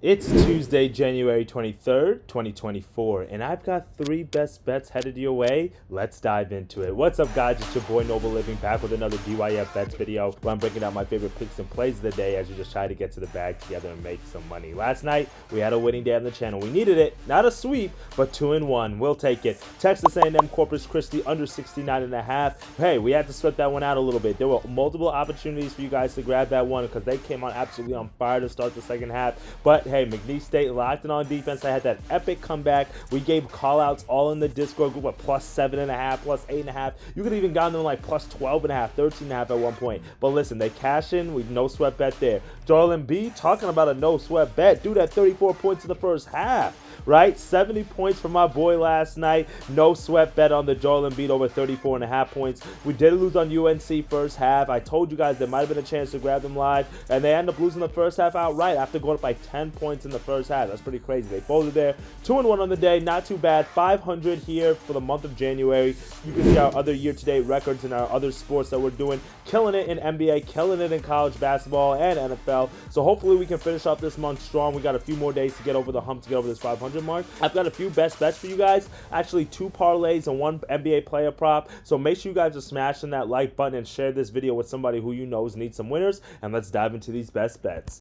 It's Tuesday, January 23rd, 2024, and I've got three best bets headed your way. Let's dive into it. What's up, guys? It's your boy Noble Living back with another DYF Bets video where I'm breaking out my favorite picks and plays of the day as we just try to get to the bag together and make some money. Last night, we had a winning day on the channel. We needed it. Not a sweep, but 2-1. We'll take it. Texas A&M Corpus Christi under 69.5. Hey, we had to sweat that one out a little bit. There were multiple opportunities for you guys to grab that one because they came on absolutely on fire to start the second half. But hey, McNeese State locked in on defense. I had that epic comeback. We gave call-outs all in the Discord group at plus 7.5, plus 8.5. You could even gotten them like plus 12.5, 13.5 at one point. But listen, they cash in. We no sweat bet there. Joel Embiid talking about a no sweat bet. Dude had 34 points in the first half. Right? 70 points for my boy last night. No sweat bet on the Joel Embiid over 34.5 points. We did lose on UNC first half. I told you guys there might have been a chance to grab them live, and they ended up losing the first half outright after going up by 10 points in the first half. That's pretty crazy. They folded there. 2-1 on the day. Not too bad. 500 here for the month of January. You can see our other year-to-date records in our other sports that we're doing. Killing it in NBA, killing it in college basketball and NFL. So hopefully we can finish off this month strong. We got a few more days to get over the hump, to get over this 500 mark. I've got a few best bets for you guys. Actually, 2 parlays and 1 NBA player prop. So make sure you guys are smashing that like button and share this video with somebody who you know needs some winners. And let's dive into these best bets.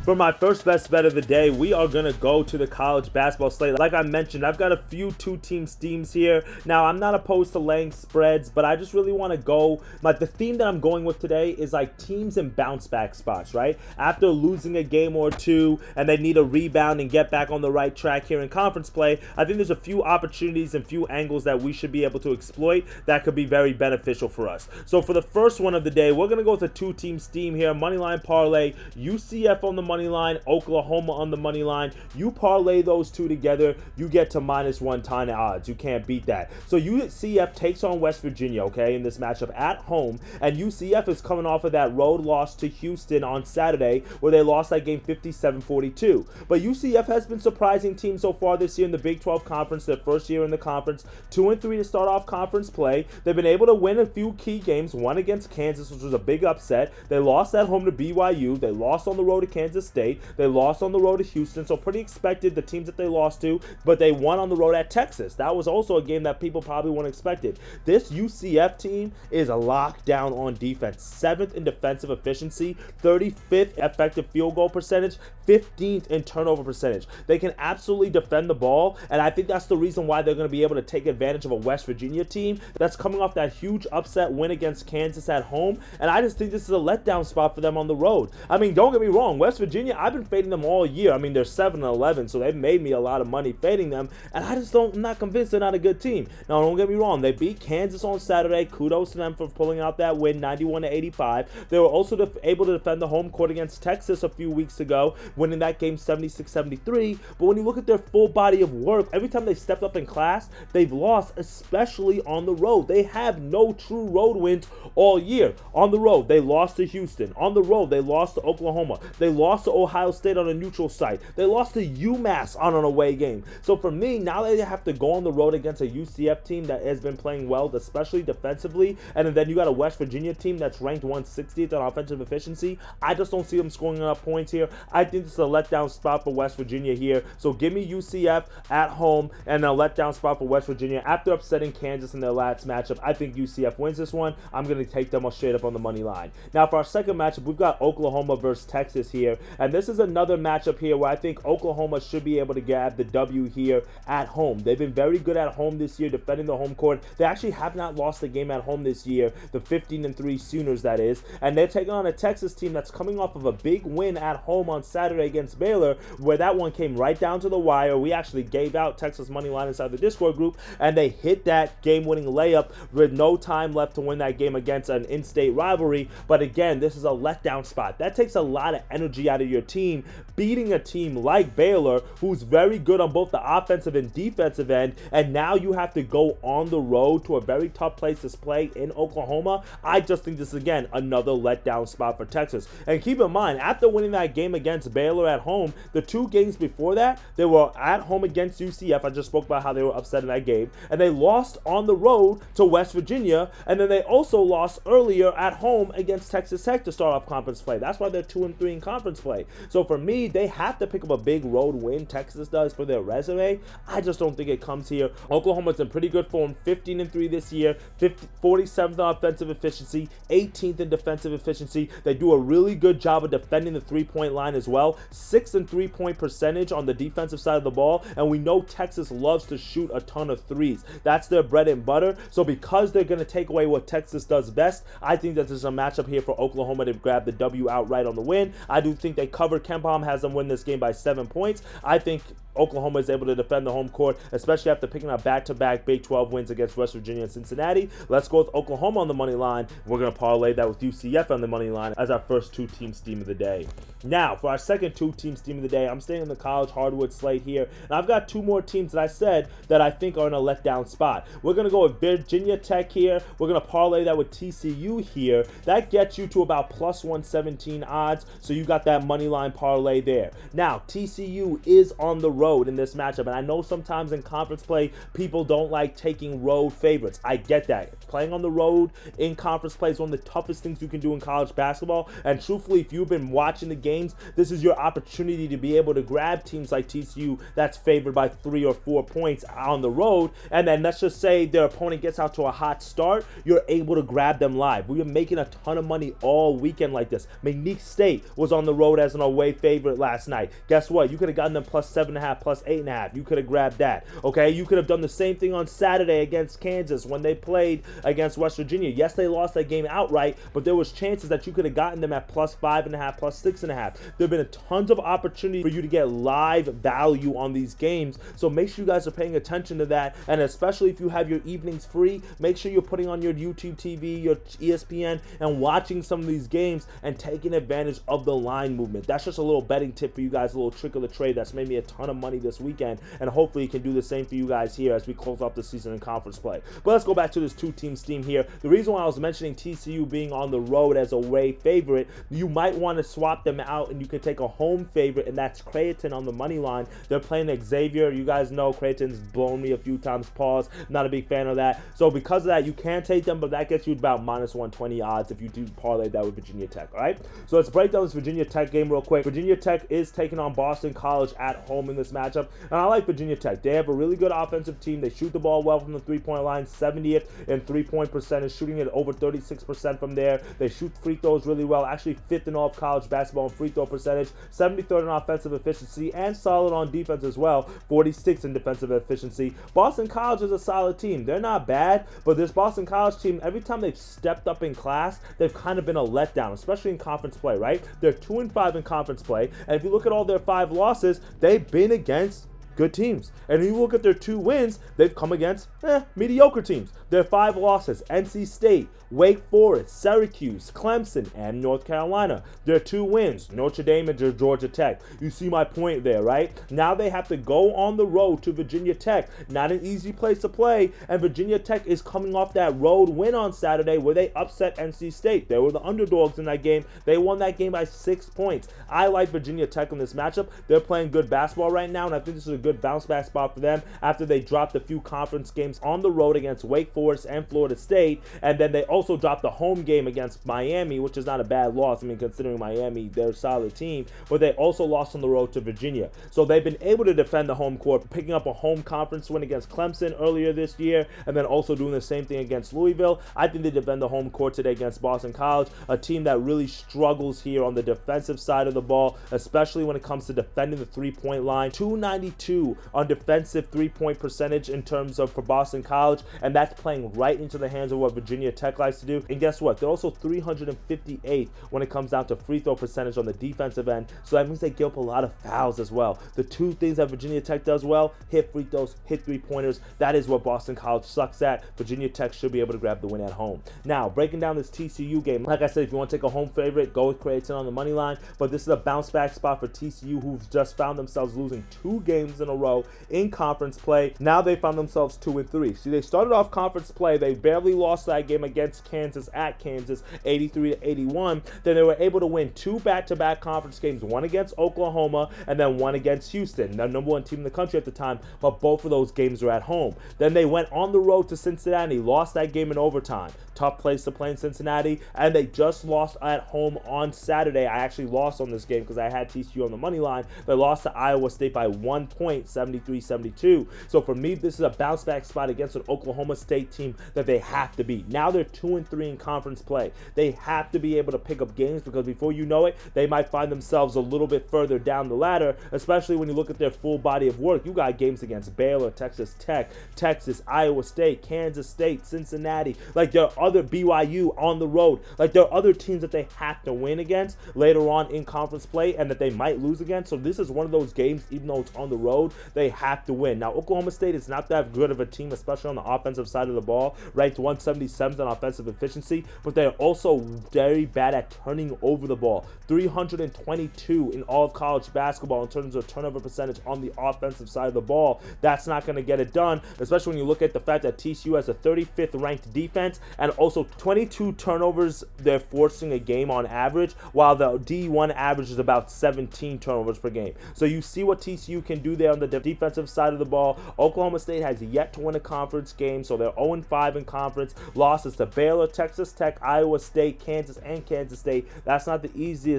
For my first best bet of the day, we are going to go to the college basketball slate. Like I mentioned, I've got a few two-team steams here. Now, I'm not opposed to laying spreads, but I just really want to go, like the theme that I'm going with today is like teams in bounce back spots, right? After losing a game or two and they need a rebound and get back on the right track here in conference play, I think there's a few opportunities and few angles that we should be able to exploit that could be very beneficial for us. So for the first one of the day, we're going to go with a two-team steam here. Moneyline parlay, UCF on the money line, Oklahoma on the money line. You parlay those two together, you get to -110 odds. You can't beat that. So UCF takes on West Virginia, okay, in this matchup at home, and UCF is coming off of that road loss to Houston on Saturday where they lost that game 57-42. But UCF has been surprising team so far this year in the Big 12 Conference, their first year in the conference, 2-3 to start off conference play. They've been able to win a few key games, one against Kansas, which was a big upset. They lost at home to BYU. They lost on the road to Kansas State. They lost on the road to Houston, so pretty expected, the teams that they lost to, but they won on the road at Texas. That was also a game that people probably weren't expected. This UCF team is a lockdown on defense. 7th in defensive efficiency, 35th effective field goal percentage, 15th in turnover percentage. They can absolutely defend the ball, and I think that's the reason why they're going to be able to take advantage of a West Virginia team that's coming off that huge upset win against Kansas at home, and I just think this is a letdown spot for them on the road. I mean, don't get me wrong, West Virginia, I've been fading them all year. I mean, they're 7-11, so they've made me a lot of money fading them, and I'm not convinced they're not a good team. Now, don't get me wrong, they beat Kansas on Saturday. Kudos to them for pulling out that win, 91-85. They were also able to defend the home court against Texas a few weeks ago, winning that game 76-73. But when you look at their full body of work, every time they stepped up in class, they've lost, especially on the road. They have no true road wins all year. On the road, they lost to Houston. On the road, they lost to Oklahoma. They lost to Ohio State on a neutral site. They lost to UMass on an away game. So for me, now they have to go on the road against a UCF team that has been playing well, especially defensively, and then you got a West Virginia team that's ranked 160th on offensive efficiency. I just don't see them scoring enough points here. I think this is a letdown spot for West Virginia here. So give me UCF at home and a letdown spot for West Virginia after upsetting Kansas in their last matchup. I think UCF wins this one. I'm going to take them straight up on the money line. Now for our second matchup, we've got Oklahoma versus Texas here, and this is another matchup here where I think Oklahoma should be able to grab the W here at home. They've been very good at home this year, defending the home court. They actually have not lost a game at home this year, the 15-3 Sooners, that is, and they're taking on a Texas team that's coming off of a big win at home on Saturday against Baylor, where that one came right down to the wire. We actually gave out Texas money line inside the Discord group, and they hit that game-winning layup with no time left to win that game against an in-state rivalry. But again, this is a letdown spot. That takes a lot of energy out of your team, beating a team like Baylor, who's very good on both the offensive and defensive end, and now you have to go on the road to a very tough place to play in Oklahoma. I just think this is, again, another letdown spot for Texas. And keep in mind, after winning that game against Baylor at home, the 2 games before that, they were at home against UCF. I just spoke about how they were upset in that game, and they lost on the road to West Virginia, and then they also lost earlier at home against Texas Tech to start off conference play. That's why they're 2-3 in conference play. So for me, they have to pick up a big road win, Texas does, for their resume. I just don't think it comes here. Oklahoma's in pretty good form, 15-3 this year, 47th on offensive efficiency, 18th in defensive efficiency. They do a really good job of defending the three-point line as well. 6th in three-point percentage on the defensive side of the ball, and we know Texas loves to shoot a ton of threes. That's their bread and butter. So because they're going to take away what Texas does best, I think that there's a matchup here for Oklahoma to grab the W outright on the win. I do think they cover. KenPom has them win this game by 7 points. I think Oklahoma is able to defend the home court, especially after picking up back-to-back Big 12 wins against West Virginia and Cincinnati. Let's go with Oklahoma on the money line. We're going to parlay that with UCF on the money line as our first two-team steam of the day. Now, for our second two-team steam of the day, I'm staying in the college hardwood slate here, and I've got two more teams that I said that I think are in a letdown spot. We're going to go with Virginia Tech here. We're going to parlay that with TCU here. That gets you to about plus 117 odds, so you got that money line parlay there. Now, TCU is on the road in this matchup, and I know sometimes in conference play people don't like taking road favorites. I get that. Playing on the road in conference play is one of the toughest things you can do in college basketball, and truthfully, if you've been watching the games, this is your opportunity to be able to grab teams like TCU that's favored by 3 or 4 points on the road, and then let's just say their opponent gets out to a hot start, you're able to grab them live. We are making a ton of money all weekend like this. McNeese State was on the road as an away favorite last night. Guess what? You could have gotten them plus 7.5, plus 8.5. You could have grabbed that. Okay, you could have done the same thing on Saturday against Kansas when they played against West Virginia. Yes, they lost that game outright, but there was chances that you could have gotten them at plus 5.5, plus 6.5. There have been tons of opportunity for you to get live value on these games, so make sure you guys are paying attention to that, and especially if you have your evenings free, make sure you're putting on your YouTube TV, your ESPN, and watching some of these games and taking advantage of the line movement. That's just a little betting tip for you guys, a little trick of the trade that's made me a ton of money this weekend, and hopefully it can do the same for you guys here as we close off the season in conference play. But let's go back to this two-team steam here. The reason why I was mentioning TCU being on the road as a away favorite, you might want to swap them out and you can take a home favorite, and that's Creighton on the money line. They're playing Xavier. You guys know Creighton's blown me a few times. Pause. Not a big fan of that. So because of that, you can take them, but that gets you about minus 120 odds if you do parlay that with Virginia Tech. All right. So let's break down this Virginia Tech game real quick. Virginia Tech is taking on Boston College at home in this matchup, and I like Virginia Tech. They have a really good offensive team. They shoot the ball well from the three-point line, 70th in three-point percentage, shooting it over 36% from there. They shoot free throws really well, actually 5th in all of college basketball in free throw percentage, 73rd in offensive efficiency, and solid on defense as well, 46th in defensive efficiency. Boston College is a solid team. They're not bad, but this Boston College team, every time they've stepped up in class, they've kind of been a letdown, especially in conference play, right? They're 2-5 in conference play, and if you look at all their 5 losses, they've been against good teams. And if you look at their 2 wins, they've come against mediocre teams. Their 5 losses: NC State, Wake Forest, Syracuse, Clemson, and North Carolina. Their 2 wins: Notre Dame and Georgia Tech. You see my point there, right? Now they have to go on the road to Virginia Tech. Not an easy place to play, and Virginia Tech is coming off that road win on Saturday where they upset NC State. They were the underdogs in that game. They won that game by 6 points. I like Virginia Tech in this matchup. They're playing good basketball right now, and I think this is a good bounce back spot for them after they dropped a few conference games on the road against Wake Forest and Florida State, and then they also dropped the home game against Miami, which is not a bad loss. I mean, considering Miami, they're a solid team, but they also lost on the road to Virginia. So they've been able to defend the home court, picking up a home conference win against Clemson earlier this year, and then also doing the same thing against Louisville. I think they defend the home court today against Boston College, a team that really struggles here on the defensive side of the ball, especially when it comes to defending the three-point line. 292 on defensive three-point percentage in terms of for Boston College, and that's playing right into the hands of what Virginia Tech likes to do. And guess what? They're also 358th when it comes down to free throw percentage on the defensive end, so that means they give up a lot of fouls as well. The 2 things that Virginia Tech does well: hit free throws, hit three-pointers. That is what Boston College sucks at. Virginia Tech should be able to grab the win at home. Now, breaking down this TCU game, like I said, if you want to take a home favorite, go with Creighton on the money line, but this is a bounce back spot for TCU, who've just found themselves losing 2 games in in a row in conference play. Now they found themselves 2-3. See, they started off conference play. They barely lost that game against Kansas at Kansas, 83-81. Then they were able to win 2 back-to-back conference games, one against Oklahoma and then one against Houston, the number 1 team in the country at the time, but both of those games were at home. Then they went on the road to Cincinnati, lost that game in overtime. Tough place to play in Cincinnati, and they just lost at home on Saturday. I actually lost on this game because I had TCU on the money line. They lost to Iowa State by 1 point, 73-72. So for me, this is a bounce back spot against an Oklahoma State team that they have to beat. Now they're 2-3 in conference play. They have to be able to pick up games because before you know it, they might find themselves a little bit further down the ladder, especially when you look at their full body of work. You got games against Baylor, Texas Tech, Texas, Iowa State, Kansas State, Cincinnati. Like, there are other BYU on the road. Like, there are other teams that they have to win against later on in conference play and that they might lose against. So this is one of those games, even though it's on the road, they have to win. Now, Oklahoma State is not that good of a team, especially on the offensive side of the ball, ranked 177th on offensive efficiency, but they're also very bad at turning over the ball. 322 in all of college basketball in terms of turnover percentage on the offensive side of the ball. That's not going to get it done, especially when you look at the fact that TCU has a 35th ranked defense and also 22 turnovers they're forcing a game on average, while the D1 average is about 17 turnovers per game. So you see what TCU can do there on the defensive side of the ball. Oklahoma State has yet to win a conference game, so they're 0-5 in conference. Losses to Baylor, Texas Tech, Iowa State, Kansas, and Kansas State. That's not the easiest,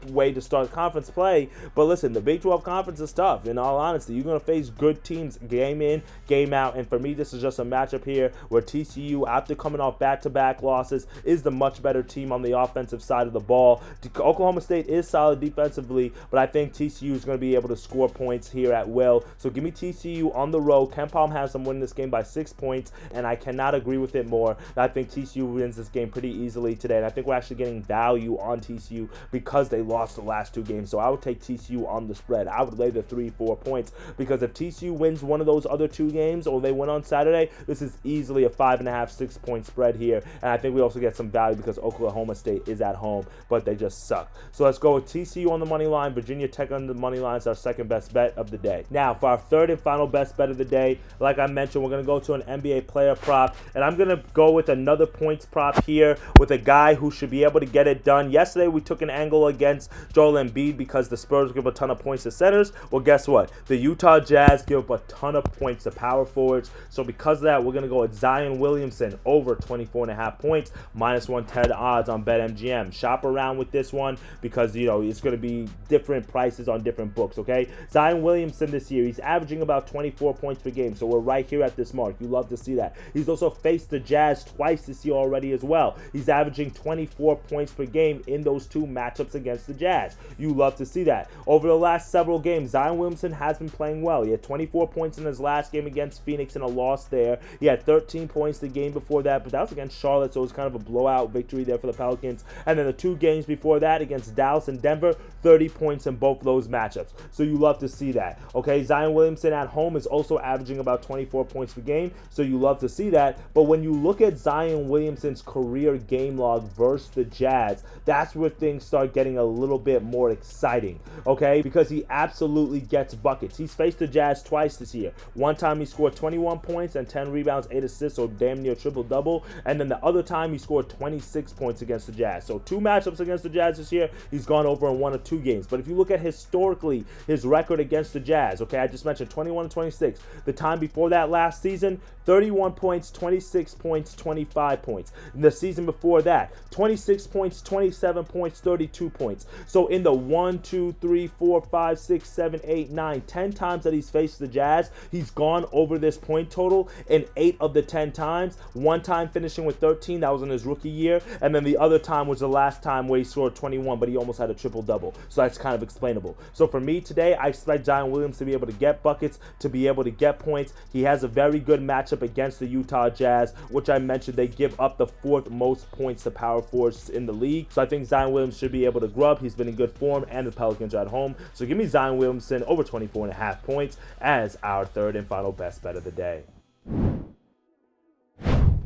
way to start conference play. But listen, the Big 12 conference is tough. In all honesty, you're going to face good teams game in, game out. And for me, this is just a matchup here where TCU, after coming off back-to-back losses, is the much better team on the offensive side of the ball. Oklahoma State is solid defensively, but I think TCU is going to be able to score points here at will. So give me TCU on the road. Ken Palm has them winning this game by 6 points, and I cannot agree with it more. I think TCU wins this game pretty easily today, and I think we're actually getting value on TCU because they lost the last 2 games. So I would take TCU on the spread. I would lay the 3-4 points because if TCU wins one of those other 2 games or they win on Saturday, this is easily a 5.5, 6 point spread here. And I think we also get some value because Oklahoma State is at home, but they just suck. So let's go with TCU on the money line. Virginia Tech on the money line is our second best bet of the day. Now, for our third and final best bet of the day, like I mentioned, we're going to go to an NBA player prop, and I'm going to go with another points prop here with a guy who should be able to get it done. Yesterday, we took an angle against Joel Embiid because the Spurs give a ton of points to centers. Well, guess what? The Utah Jazz give up a ton of points to power forwards. So because of that, we're going to go with Zion Williamson over 24.5 points, minus 110 odds on BetMGM. Shop around with this one because, it's going to be different prices on different books, okay? Zion Williamson this year, he's averaging about 24 points per game, so we're right here at this mark. You love to see that. He's also faced the Jazz twice this year already as well. He's averaging 24 points per game in those 2 matchups against the Jazz. You love to see that. Over the last several games, Zion Williamson has been playing well. He had 24 points in his last game against Phoenix in a loss there. He had 13 points the game before that, but that was against Charlotte, so it was kind of a blowout victory there for the Pelicans. And then the 2 games before that against Dallas and Denver, 30 points in both of those matchups. So you love to see that. Okay, Zion Williamson at home is also averaging about 24 points per game, so you love to see that. But when you look at Zion Williamson's career game log versus the Jazz, that's where things start getting a little bit more exciting, okay? Because he absolutely gets buckets. He's faced the Jazz twice this year. One time he scored 21 points and 10 rebounds, 8 assists, so damn near triple-double. And then the other time he scored 26 points against the Jazz. So 2 matchups against the Jazz this year, he's gone over in 1 or 2 games. But if you look at historically his record against the Jazz, okay, I just mentioned 21 and 26. The time before that last season, 31 points, 26 points, 25 points. In the season before that, 26 points, 27 points, 32 points. So in the 1, 2, 3, 4, 5, 6, 7, 8, 9, 10 times that he's faced the Jazz, he's gone over this point total in 8 of the 10 times. One time finishing with 13, that was in his rookie year. And then the other time was the last time where he scored 21, but he almost had a triple-double. So that's kind of explainable. So for me today, I expect Zion Williams to be able to get buckets, to be able to get points. He has a very good matchup against the Utah Jazz, which I mentioned they give up the 4th most points to power forwards in the league. So I think Zion Williams should be able to grub. He's been in good form, and the Pelicans are at home. So give me Zion Williamson over 24.5 points as our third and final best bet of the day.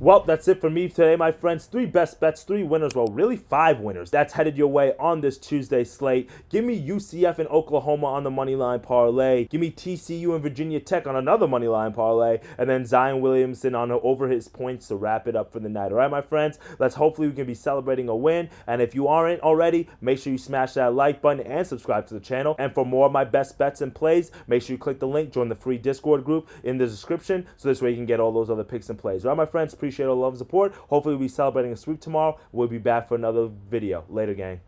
Well, that's it for me today, my friends. 3 best bets, 3 winners, well, really 5 winners. That's headed your way on this Tuesday slate. Give me UCF and Oklahoma on the money line parlay. Give me TCU and Virginia Tech on another money line parlay. And then Zion Williamson on over his points to wrap it up for the night. All right, my friends? Hopefully we can be celebrating a win. And if you aren't already, make sure you smash that like button and subscribe to the channel. And for more of my best bets and plays, make sure you click the link, join the free Discord group in the description, so this way you can get all those other picks and plays. All right, my friends? Appreciate all the love and support. Hopefully we'll be celebrating a sweep tomorrow. We'll be back for another video. Later, gang.